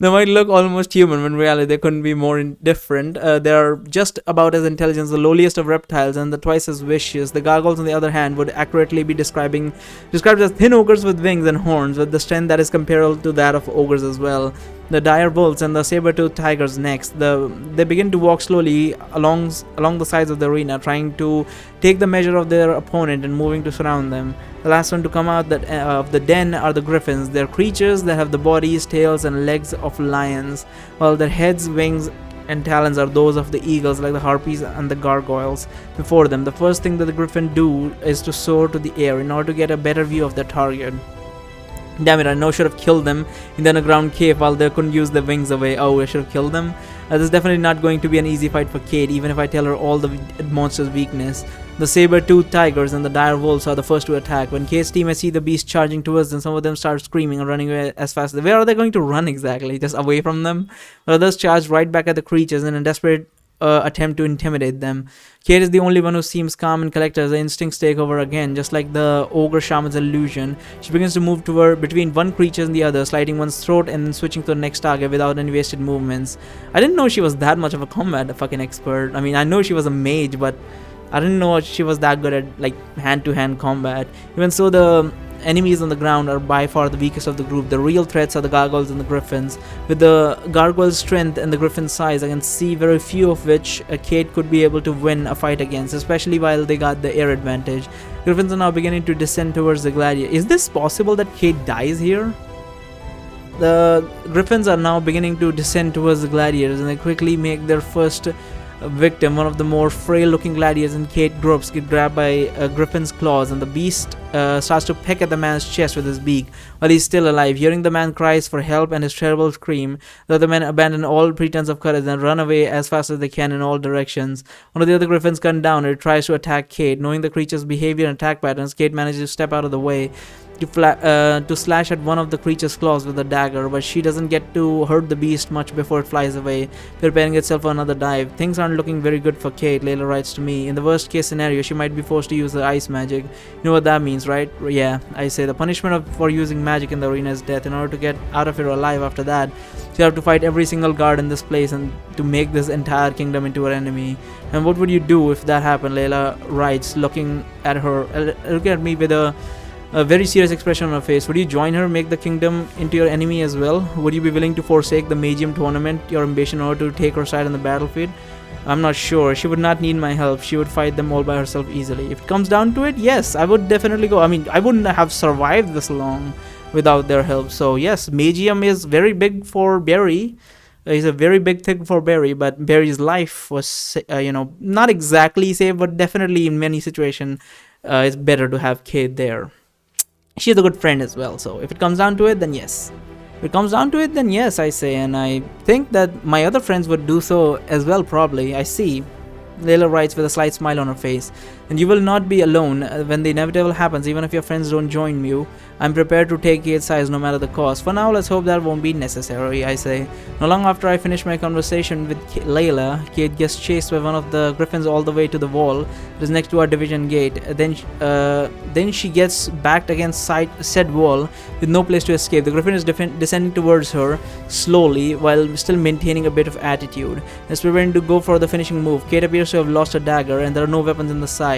They might look almost human, when in reality they couldn't be more different. They are just about as intelligent as the lowliest of reptiles, and the twice as vicious. The gargoyles, on the other hand, would accurately be described as thin ogres with wings and horns, with the strength that is comparable to that of ogres as well. The dire wolves and the saber-toothed tigers next. They begin to walk slowly along the sides of the arena, trying to take the measure of their opponent and moving to surround them. The last one to come out of the den are the griffins. They're creatures that have the bodies, tails, and legs of lions, while their heads, wings, and talons are those of the eagles, like the harpies and the gargoyles before them. The first thing that the griffin do is to soar to the air in order to get a better view of their target. Damn it, I know I should have killed them in the underground cave while they couldn't use their wings away. Oh, I should have killed them. This is definitely not going to be an easy fight for Kate, even if I tell her all the monster's weakness. The saber-toothed tigers and the dire wolves are the first to attack. When Kate's teammates see the beast charging towards them, some of them start screaming and running away as fast as where are they going to run exactly? Just away from them? But others charge right back at the creatures in a desperate attempt to intimidate them. Kate is the only one who seems calm and collected as the instincts take over again. Just like the ogre shaman's illusion, she begins to move toward between one creature and the other, sliding one's throat and then switching to the next target without any wasted movements. I didn't know she was that much of a combat fucking expert. I mean, I know she was a mage, but I didn't know she was that good at like hand-to-hand combat. Even so, the enemies on the ground are by far the weakest of the group. The real threats are the gargoyles and the griffins. With the gargoyles' strength and the griffin's size, I can see very few of which Kate could be able to win a fight against, especially while they got the air advantage. Griffins are now beginning to descend towards the gladiator. Is this possible that Kate dies here? The griffins are now beginning to descend towards the gladiators, and they quickly make their first victim. One of the more frail looking gladiators in Kate groups get grabbed by a griffin's claws, and the beast starts to peck at the man's chest with his beak while he's still alive. Hearing the man cries for help and his terrible scream, the other men abandon all pretense of courage and run away as fast as they can in all directions. One of the other griffins gunned down and it tries to attack Kate. Knowing the creature's behavior and attack patterns, Kate manages to step out of the way to slash at one of the creature's claws with a dagger, but she doesn't get to hurt the beast much before it flies away, preparing itself for another dive. Things aren't looking very good for Kate, Layla writes to me. In the worst case scenario, she might be forced to use the ice magic. You know what that means, right? Yeah, I say the punishment for using magic in the arena is death. In order to get out of here alive after that, you have to fight every single guard in this place and to make this entire kingdom into her enemy. And what would you do if that happened? Layla writes, looking at me with a very serious expression on her face. Would you join her, make the kingdom into your enemy as well? Would you be willing to forsake the Magium tournament, your ambition, in order to take her side on the battlefield? I'm not sure. She would not need my help. She would fight them all by herself easily. If it comes down to it, yes, I would definitely go. I mean, I wouldn't have survived this long without their help. So yes, Magium is very big for Barry. He's a very big thing for Barry, but Barry's life was, not exactly safe, but definitely in many situations, it's better to have Kate there. She's a good friend as well, so if it comes down to it, then yes. If it comes down to it, then yes, I say, and I think that my other friends would do so as well, probably. I see. Layla writes with a slight smile on her face. And you will not be alone when the inevitable happens, even if your friends don't join you. I'm prepared to take Kate's sides no matter the cost. For now, let's hope that won't be necessary, I say. Not long after I finish my conversation with Layla, Kate gets chased by one of the griffins all the way to the wall that is next to our division gate. Then she gets backed against said wall with no place to escape. The griffin is descending towards her slowly while still maintaining a bit of attitude. As preparing to go for the finishing move, Kate appears to have lost her dagger and there are no weapons in the side.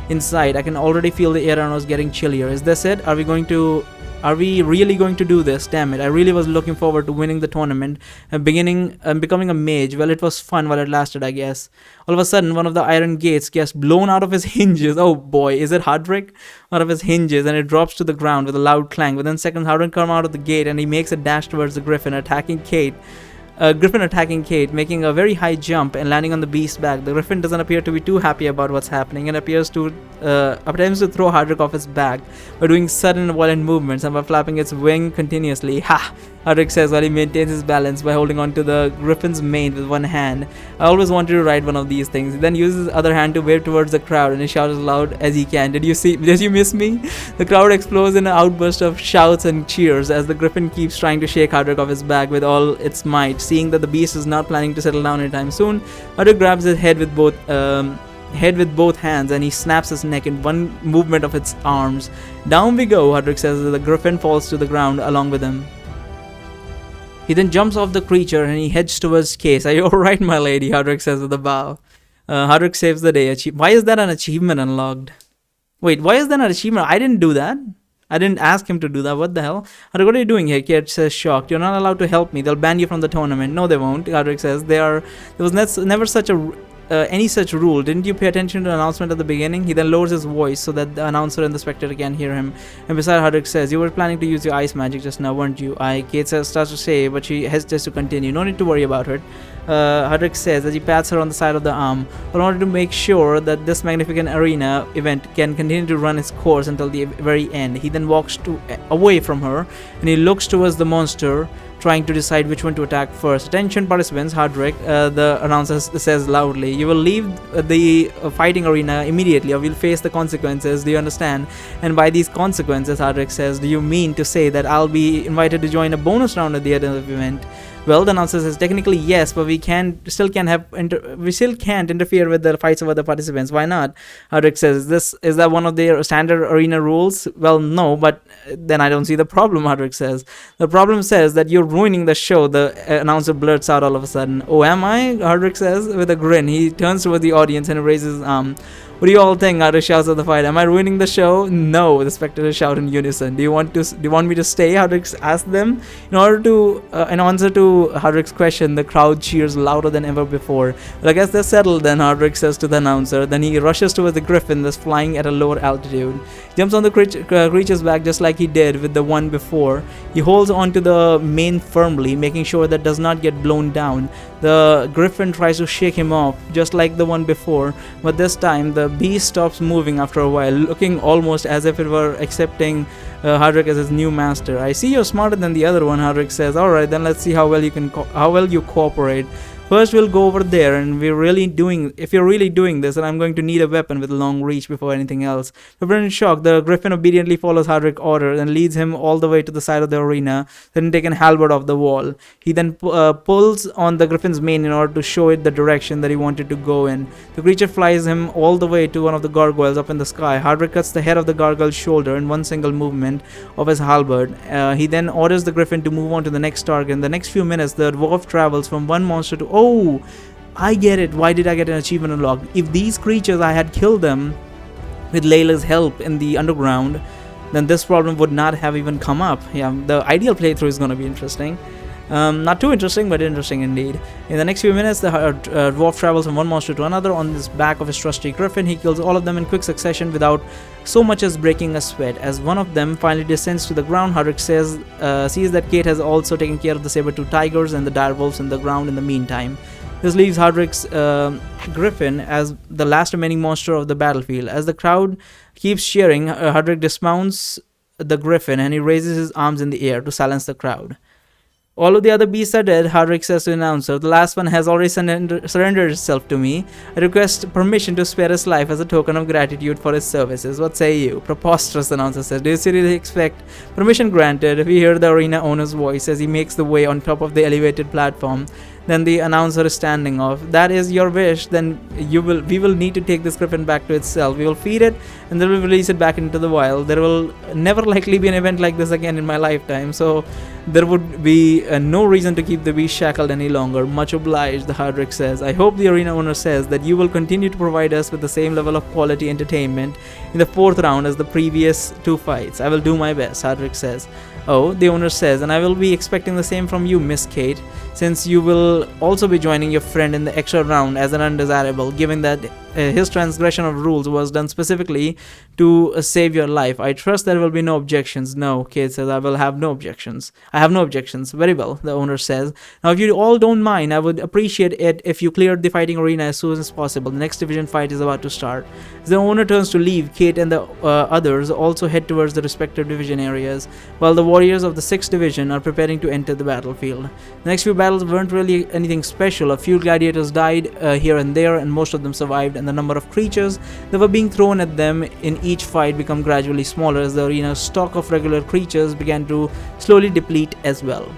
Inside, I can already feel the air around us getting chillier. Is this it? Are we really going to do this? Damn it, I really was looking forward to winning the tournament and becoming a mage. Well, it was fun while it lasted, I guess. All of a sudden, one of the iron gates gets blown out of his hinges. Oh boy, is it Hardrick? Out of his hinges, and it drops to the ground with a loud clang. Within seconds, Hardrick comes out of the gate and he makes a dash towards the griffin, attacking Kate, making a very high jump and landing on the beast's back. The griffin doesn't appear to be too happy about what's happening and attempts to throw Hardrick off his back by doing sudden violent movements and by flapping its wing continuously. Ha! Hardrick says while he maintains his balance by holding on to the griffin's mane with one hand. I always wanted to ride one of these things. He then uses his other hand to wave towards the crowd and he shouts as loud as he can. Did you miss me? The crowd explodes in an outburst of shouts and cheers as the griffin keeps trying to shake Hardrick off his back with all its might. Seeing that the beast is not planning to settle down anytime soon, Hardrick grabs his head with both hands and he snaps his neck in one movement of its arms. Down we go, Hardrick says as the griffin falls to the ground along with him. He then jumps off the creature and he heads towards Case. Are you alright, my lady? Hadrick says with a bow. Hadrick saves the day. Why is that an achievement unlocked? Wait, why is that an achievement? I didn't do that. I didn't ask him to do that. What the hell? Hadrick, what are you doing here? Kate says, shocked. You're not allowed to help me. They'll ban you from the tournament. No, they won't. Hadrick says, there was never such any such rule. Didn't you pay attention to the announcement at the beginning? He then lowers his voice so that the announcer and the spectator can hear him. And beside Hadrick says, you were planning to use your ice magic just now, weren't you? Kate starts to say, but she hesitates to continue. No need to worry about it. Hadrick says as he pats her on the side of the arm. In order to make sure that this magnificent arena event can continue to run its course until the very end, he then walks away from her and he looks towards the monster, trying to decide which one to attack first. Attention participants, Hadrick, the announcer says loudly, you will leave the fighting arena immediately or we'll face the consequences. Do you understand? And by these consequences, Hadrick says, do you mean to say that I'll be invited to join a bonus round at the end of the event? Well, the announcer says technically yes, but we still can't interfere with the fights of other participants. Why not? Hadrick says, is that one of their standard arena rules? Well, no, but then I don't see the problem. Hadrick says, the problem says that you're ruining the show. The announcer blurts out all of a sudden. Oh, am I? Hadrick says with a grin. He turns toward the audience and raises his arm. What do you all think? Hadrick shouts at the fight. Am I ruining the show? No, the spectators shout in unison. Do you want me to stay? Hadrick asks them. In answer to Hadrick's question, the crowd cheers louder than ever before. Well, I guess they're settled then, Hadrick says to the announcer. Then he rushes towards the griffin that's flying at a lower altitude. He jumps on the creature's back just like he did with the one before. He holds onto the mane firmly, making sure that does not get blown down. The griffin tries to shake him off, just like the one before, but this time the beast stops moving after a while, looking almost as if it were accepting Hadrick as his new master. I see you're smarter than the other one, Hadrick says. Alright, then let's see how well you cooperate. First, we'll go over there, and if you're really doing this, then I'm going to need a weapon with long reach before anything else. But in shock, the griffin obediently follows Hadrick's order and leads him all the way to the side of the arena, then taking halberd off the wall. He then pulls on the griffin's mane in order to show it the direction that he wanted to go in. The creature flies him all the way to one of the gargoyles up in the sky. Hadrick cuts the head of the gargoyle's shoulder in one single movement of his halberd. He then orders the griffin to move on to the next target. In the next few minutes, the dwarf travels from one monster to oh, I get it. Why did I get an achievement unlocked? If these creatures, I had killed them with Layla's help in the underground, then this problem would not have even come up. Yeah, the ideal playthrough is going to be interesting. Not too interesting, but interesting indeed. In the next few minutes, the dwarf travels from one monster to another on the back of his trusty griffin. He kills all of them in quick succession without so much as breaking a sweat. As one of them finally descends to the ground, Hadrick sees that Kate has also taken care of the saber-tooth tigers and the direwolves in the ground in the meantime. This leaves Hadrick's griffin as the last remaining monster of the battlefield. As the crowd keeps cheering, Hadrick dismounts the griffin and he raises his arms in the air to silence the crowd. All of the other beasts are dead, Hadrick says to the announcer. The last one has already surrendered itself to me. I request permission to spare his life as a token of gratitude for his services. What say you? Preposterous, the announcer says. Do you seriously expect? Permission granted. We hear the arena owner's voice as he makes the way on top of the elevated platform. Then the announcer is standing off. That is your wish. Then we will need to take this griffin back to itself. We will feed it and then we'll release it back into the wild. There will never likely be an event like this again in my lifetime. So there would be no reason to keep the beast shackled any longer. Much obliged, the Hadrick says. I hope the arena owner says that you will continue to provide us with the same level of quality entertainment in the fourth round as the previous two fights. I will do my best, Hadrick says. Oh, the owner says, and I will be expecting the same from you, Miss Kate, since you will also be joining your friend in the extra round as an undesirable, given that his transgression of rules was done specifically to save your life. I trust there will be no objections. No, Kate says, I will have no objections. I have no objections. Very well, the owner says. Now, if you all don't mind, I would appreciate it if you cleared the fighting arena as soon as possible. The next division fight is about to start. As the owner turns to leave, Kate and the others also head towards the respective division areas, while the warriors of the 6th division are preparing to enter the battlefield. The next few battles weren't really anything special. A few gladiators died here and there, and most of them survived, and the number of creatures that were being thrown at them in each fight become gradually smaller as the arena's stock of regular creatures began to slowly deplete as well.